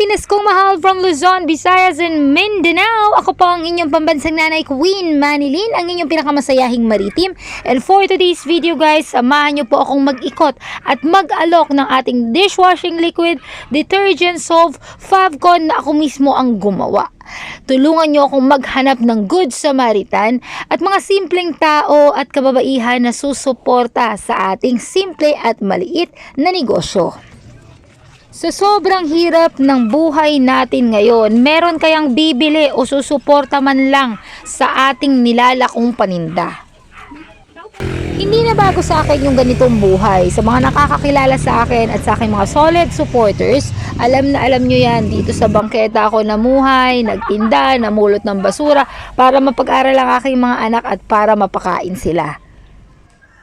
Ines kong mahal from Luzon, Visayas, and Mindanao. Ako po ang inyong pambansang nanay, Queen Manilyn, ang inyong pinakamasayahing maritim. And for today's video guys, samahan nyo po akong mag-ikot at mag-alok ng ating dishwashing liquid, detergent soap, Favcon na ako mismo ang gumawa. Tulungan nyo akong maghanap ng good Samaritan at mga simpleng tao at kababaihan na susuporta sa ating simple at maliit na negosyo. Sa sobrang hirap ng buhay natin ngayon, meron kayang bibili o susuporta man lang sa ating nilalakong paninda. Hindi na bago sa akin yung ganitong buhay. Sa mga nakakakilala sa akin at sa aking mga solid supporters, alam na alam nyo yan, dito sa bangketa ako namuhay, nagtinda, namulot ng basura para mapag-aral ang aking mga anak at para mapakain sila.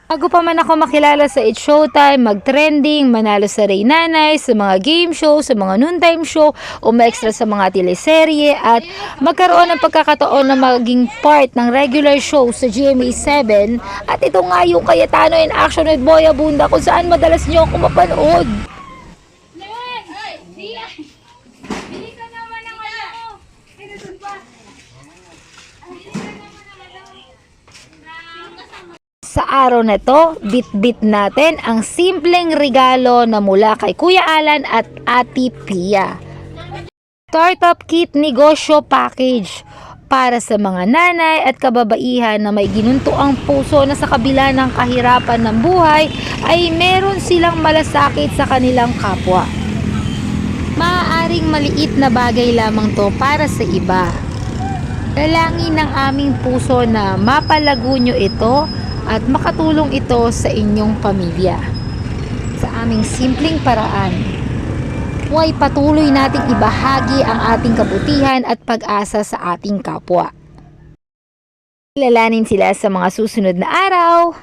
Bago pa man ako makilala sa It's Showtime, mag-trending, manalo sa Ray Nanay, sa mga game show, sa mga noontime show, o ma-extra sa mga teleserye, at magkaroon ng pagkakataon na maging part ng regular show sa GMA7. At ito nga yung Cayetano in Action with Boy Abunda kung saan madalas nyo ako mapanood. Sa araw na to, bit-bit natin ang simpleng regalo na mula kay Kuya Alan at Ate Pia. Startup Kit Negosyo Package para sa mga nanay at kababaihan na may ginuntuang puso na sa kabila ng kahirapan ng buhay ay meron silang malasakit sa kanilang kapwa. Maaaring maliit na bagay lamang to para sa iba. Dalangin ng aming puso na mapalago nyo ito at makatulong ito sa inyong pamilya. Sa aming simpleng paraan, huwag patuloy nating ibahagi ang ating kabutihan at pag-asa sa ating kapwa. Kilalanin sila sa mga susunod na araw.